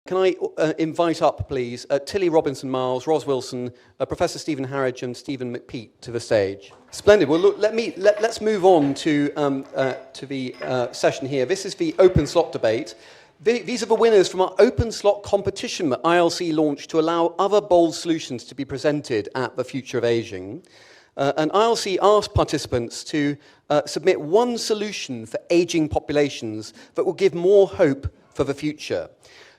Can I invite up, please, Tilly Robinson-Miles, Ros Wilson, Professor Stephen Harridge, and Stephen McPeak to the stage. Splendid. Well, look, let's move on to the session here. This is the open slot debate. These are the winners from our open slot competition that ILC launched to allow other bold solutions to be presented at the Future of Ageing. And ILC asked participants to submit one solution for ageing populations that will give more hope for the future.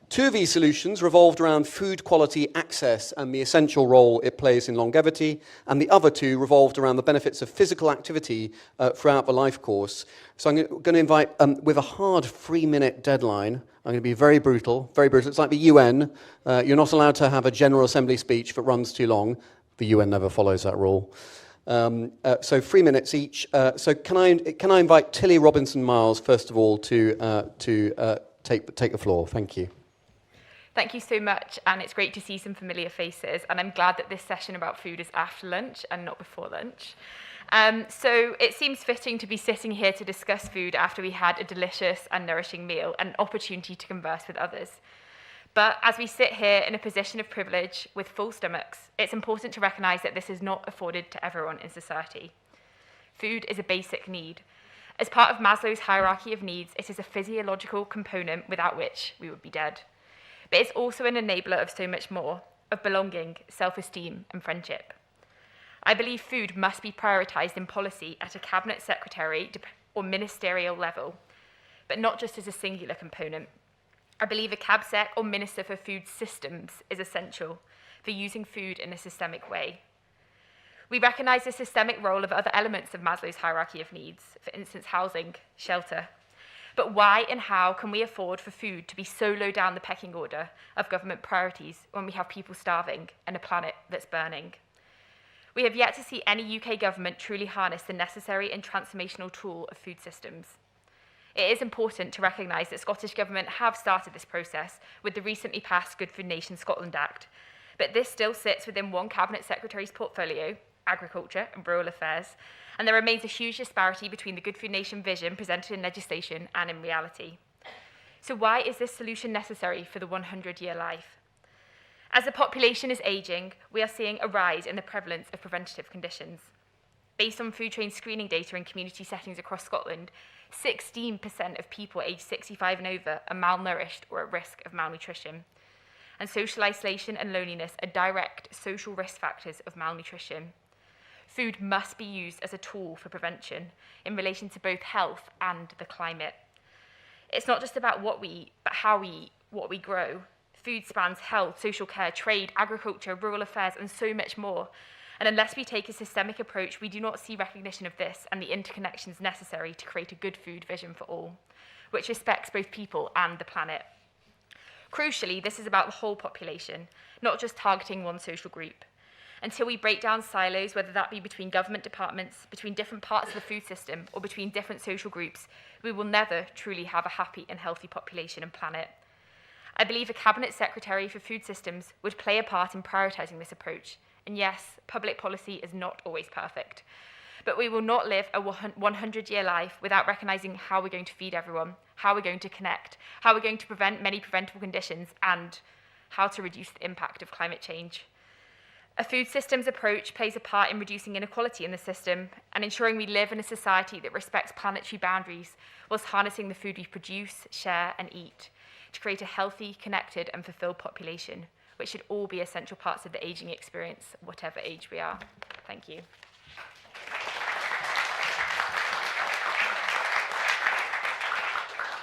Two of these solutions revolved around food quality access and the essential role it plays in longevity, and the other two revolved around the benefits of physical activity throughout the life course. So I'm going to invite, with a hard 3-minute deadline, I'm going to be very brutal, very brutal. It's like the UN. You're not allowed to have a General Assembly speech that runs too long. The UN never follows that rule. So 3 minutes each. So can I invite Tilly Robinson-Miles, first of all, to take the floor? Thank you. Thank you so much, and it's great to see some familiar faces, and I'm glad that this session about food is after lunch and not before lunch. So it seems fitting to be sitting here to discuss food after we had a delicious and nourishing meal and an opportunity to converse with others. But as we sit here in a position of privilege with full stomachs, it's important to recognise that this is not afforded to everyone in society. Food is a basic need. As part of Maslow's hierarchy of needs, it is a physiological component without which we would be dead. But it's also an enabler of so much more, of belonging, self-esteem, and friendship. I believe food must be prioritised in policy at a cabinet secretary or ministerial level, but not just as a singular component. I believe a CabSec or Minister for Food Systems is essential for using food in a systemic way. We recognise the systemic role of other elements of Maslow's hierarchy of needs, for instance, housing, shelter. But why and how can we afford for food to be so low down the pecking order of government priorities when we have people starving and a planet that's burning? We have yet to see any UK government truly harness the necessary and transformational tool of food systems. It is important to recognise that Scottish Government have started this process with the recently passed Good Food Nation Scotland Act, but this still sits within one Cabinet Secretary's portfolio, Agriculture and Rural Affairs, and there remains a huge disparity between the Good Food Nation vision presented in legislation and in reality. So why is this solution necessary for the 100-year life? As the population is ageing, we are seeing a rise in the prevalence of preventative conditions. Based on food train screening data in community settings across Scotland, 16% of people aged 65 and over are malnourished or at risk of malnutrition. And social isolation and loneliness are direct social risk factors of malnutrition. Food must be used as a tool for prevention in relation to both health and the climate. It's not just about what we eat, but how we eat, what we grow. Food spans health, social care, trade, agriculture, rural affairs, and so much more. And unless we take a systemic approach, we do not see recognition of this and the interconnections necessary to create a good food vision for all, which respects both people and the planet. Crucially, this is about the whole population, not just targeting one social group. Until we break down silos, whether that be between government departments, between different parts of the food system, or between different social groups, we will never truly have a happy and healthy population and planet. I believe a Cabinet Secretary for Food Systems would play a part in prioritising this approach. And yes, public policy is not always perfect. But we will not live a 100-year life without recognising how we're going to feed everyone, how we're going to connect, how we're going to prevent many preventable conditions, and how to reduce the impact of climate change. A food systems approach plays a part in reducing inequality in the system and ensuring we live in a society that respects planetary boundaries whilst harnessing the food we produce, share, and eat to create a healthy, connected, and fulfilled population, which should all be essential parts of the ageing experience, whatever age we are. Thank you.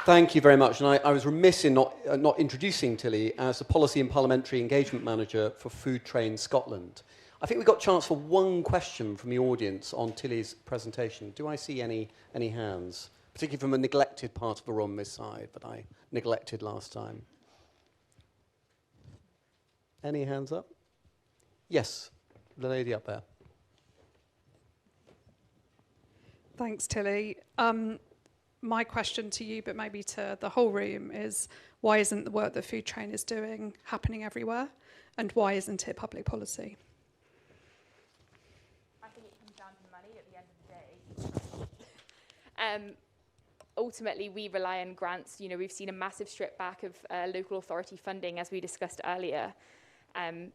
Thank you very much. And I was remiss in not introducing Tilly as the Policy and Parliamentary Engagement Manager for Food Train Scotland. I think we got a chance for one question from the audience on Tilly's presentation. Do I see any hands? Particularly from a neglected part of the room this side that I neglected last time. Any hands up? Yes, the lady up there. Thanks, Tilly. My question to you, but maybe to the whole room, is why isn't the work that Food Train is doing happening everywhere? And why isn't it public policy? I think it comes down to money at the end of the day. ultimately we rely on grants. You know, we've seen a massive strip back of local authority funding, as we discussed earlier.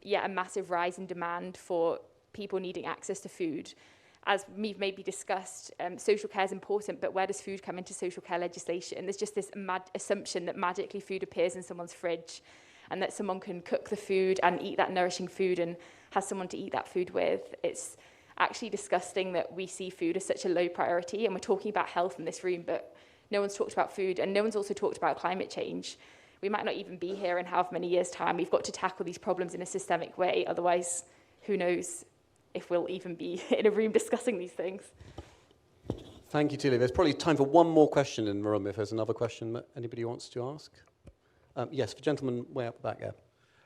Yet a massive rise in demand for people needing access to food. As we've maybe discussed, social care is important, but where does food come into social care legislation? There's just this mad assumption that magically food appears in someone's fridge and that someone can cook the food and eat that nourishing food and has someone to eat that food with. It's actually disgusting that we see food as such a low priority, and we're talking about health in this room, but no one's talked about food, and no one's also talked about climate change. We might not even be here in however many years' time. We've got to tackle these problems in a systemic way, otherwise, who knows if we'll even be in a room discussing these things. Thank you, Tilly. There's probably time for one more question in the room, if there's another question that anybody wants to ask. Yes, the gentleman way up the back there.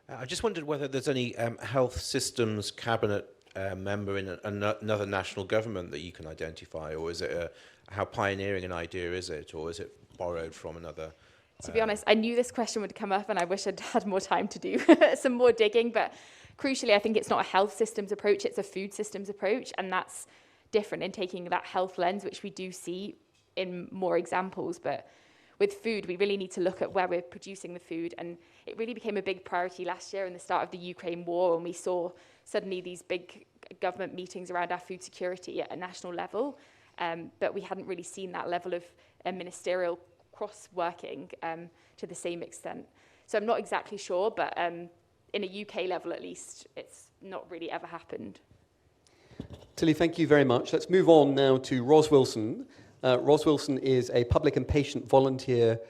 I just wondered whether there's any health systems cabinet member in another national government that you can identify, or is it how pioneering an idea is it, or is it borrowed from another? To be honest, I knew this question would come up, and I wish I'd had more time to do some more digging, but crucially, I think it's not a health systems approach, it's a food systems approach, and that's different in taking that health lens, which we do see in more examples, but with food, we really need to look at where we're producing the food, and it really became a big priority last year in the start of the Ukraine war, and we saw suddenly these big government meetings around our food security at a national level, but we hadn't really seen that level of ministerial cross-working to the same extent. So I'm not exactly sure, but in a UK level at least, it's not really ever happened. Tilly, thank you very much. Let's move on now to Ros Wilson. Ros Wilson is a public and patient volunteer,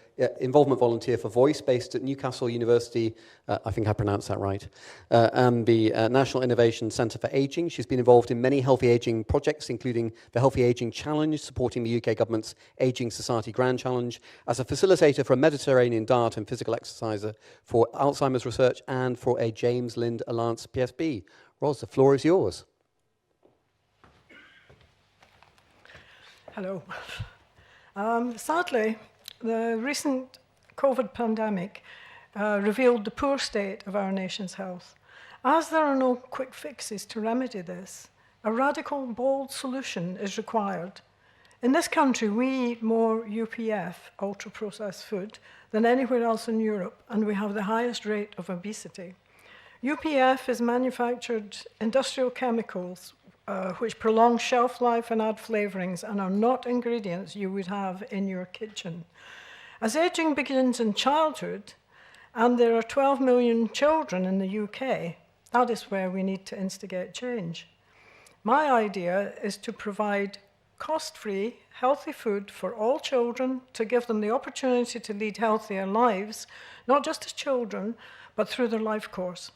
involvement volunteer for Voice, based at Newcastle University, I think I pronounced that right, and the National Innovation Centre for Ageing. She's been involved in many healthy ageing projects, including the Healthy Ageing Challenge, supporting the UK government's Ageing Society Grand Challenge, as a facilitator for a Mediterranean diet and physical exerciser for Alzheimer's research, and for a James Lind Alliance PSB. Ros, the floor is yours. Hello. Sadly, the recent COVID pandemic revealed the poor state of our nation's health. As there are no quick fixes to remedy this, a radical, bold solution is required. In this country, we eat more UPF, ultra-processed food, than anywhere else in Europe, and we have the highest rate of obesity. UPF is manufactured industrial chemicals which prolong shelf life and add flavorings and are not ingredients you would have in your kitchen. As aging begins in childhood, and there are 12 million children in the UK, that is where we need to instigate change. My idea is to provide cost-free, healthy food for all children, to give them the opportunity to lead healthier lives, not just as children, but through their life course.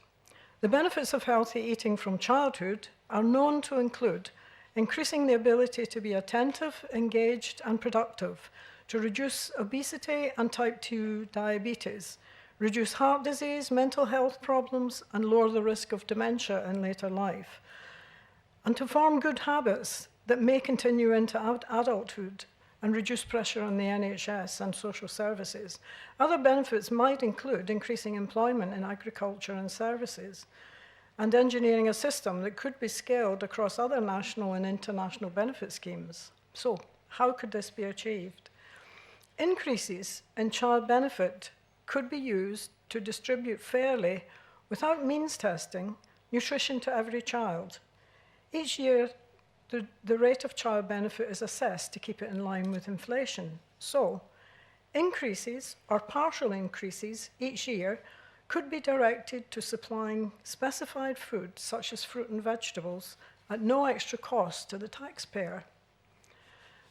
The benefits of healthy eating from childhood are known to include increasing the ability to be attentive, engaged, and productive, to reduce obesity and type 2 diabetes, reduce heart disease, mental health problems, and lower the risk of dementia in later life, and to form good habits that may continue into adulthood and reduce pressure on the NHS and social services. Other benefits might include increasing employment in agriculture and services, and engineering a system that could be scaled across other national and international benefit schemes. So, how could this be achieved? Increases in child benefit could be used to distribute fairly, without means testing, nutrition to every child. Each year, the rate of child benefit is assessed to keep it in line with inflation. So, increases or partial increases each year could be directed to supplying specified food, such as fruit and vegetables, at no extra cost to the taxpayer.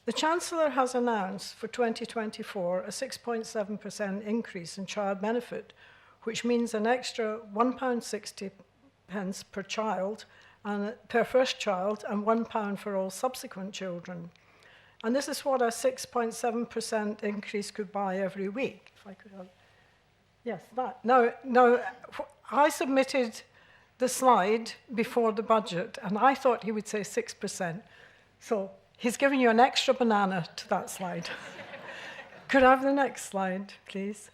The Chancellor has announced for 2024 a 6.7% increase in child benefit, which means an extra £1.60 per child, and per first child, and £1 for all subsequent children. And this is what a 6.7% increase could buy every week. If I could have, yes, that. Now, I submitted the slide before the budget, and I thought he would say 6%. So he's giving you an extra banana to that slide. Could I have the next slide, please?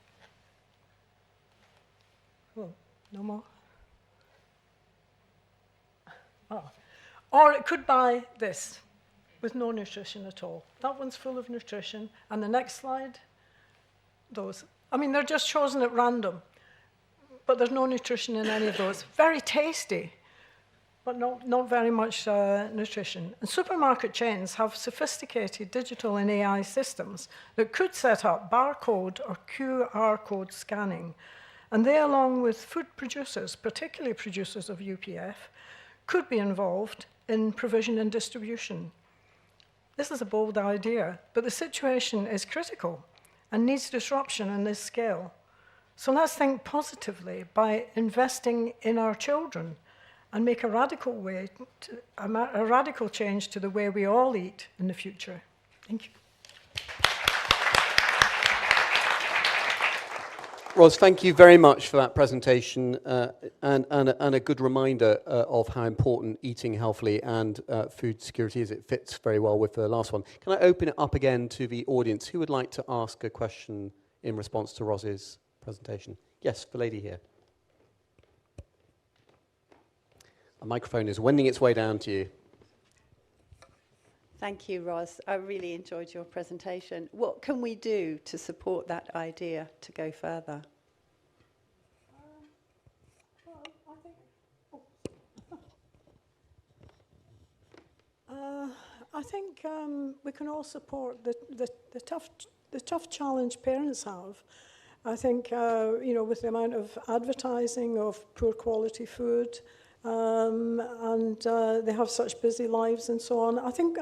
Oh, no more? Oh. Or it could buy this. with no nutrition at all. That one's full of nutrition. And the next slide, those. I mean, they're just chosen at random, but there's no nutrition in any of those. Very tasty, but not very much nutrition. And supermarket chains have sophisticated digital and AI systems that could set up barcode or QR code scanning. And they, along with food producers, particularly producers of UPF, could be involved in provision and distribution. This is a bold idea, but the situation is critical and needs disruption on this scale. So let's think positively by investing in our children and make a radical change to the way we all eat in the future. Thank you. Ros, thank you very much for that presentation and a good reminder of how important eating healthily and food security is. It fits very well with the last one. Can I open it up again to the audience? Who would like to ask a question in response to Ros's presentation? Yes, the lady here. A microphone is wending its way down to you. Thank you, Ros. I really enjoyed your presentation. What can we do to support that idea to go further? I think we can all support the tough challenge parents have. I think with the amount of advertising of poor quality food, and they have such busy lives and so on. I think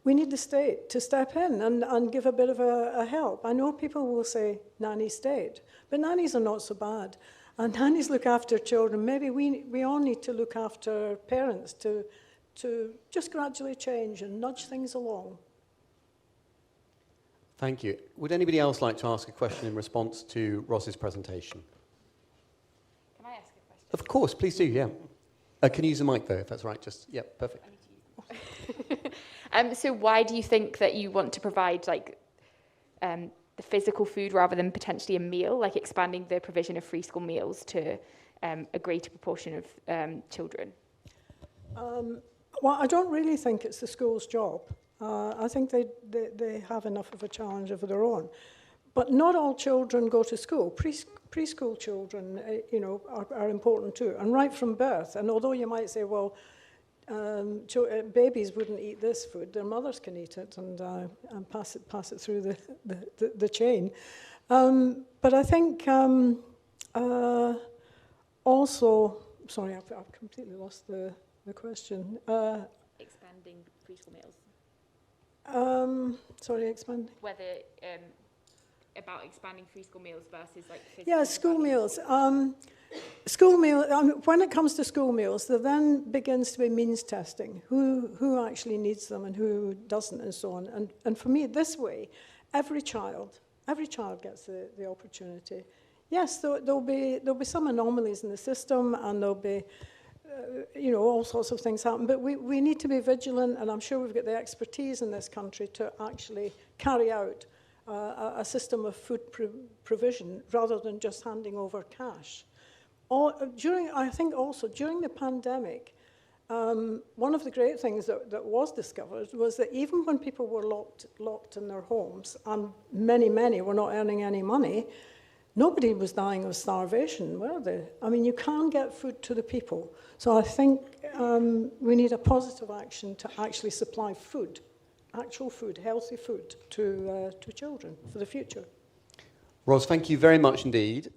we need the state to step in and give a bit of a help. I know people will say nanny state, but nannies are not so bad. And nannies look after children. Maybe we all need to look after parents to just gradually change and nudge things along. Thank you. Would anybody else like to ask a question in response to Ros's presentation? Can I ask a question? Of course, please do, yeah. Can you use the mic, though, if that's right? Just, yeah, perfect. So why do you think that you want to provide like the physical food rather than potentially a meal, like expanding the provision of free school meals to a greater proportion of children? Well, I don't really think it's the school's job. I think they have enough of a challenge of their own. But not all children go to school. Preschool children, are important too, and right from birth. And although you might say, well, babies wouldn't eat this food, their mothers can eat it and pass it through the chain. But I think also, sorry, I've completely lost the question. Expanding preschool meals. Sorry, expanding. Whether about expanding free school meals versus like physical. Yeah, school meals. School meal. When it comes to school meals, there then begins to be means testing. Who actually needs them and who doesn't, and so on. And for me, this way, every child gets the opportunity. Yes, there'll be some anomalies in the system, and there'll be all sorts of things happen. But we need to be vigilant, and I'm sure we've got the expertise in this country to actually carry out a system of food provision rather than just handing over cash. I think also during the pandemic, one of the great things that was discovered was that even when people were locked in their homes, and many were not earning any money, nobody was dying of starvation, were they? I mean, you can get food to the people. So I think we need a positive action to actually supply food, actual food, healthy food to children for the future. Ros, thank you very much indeed.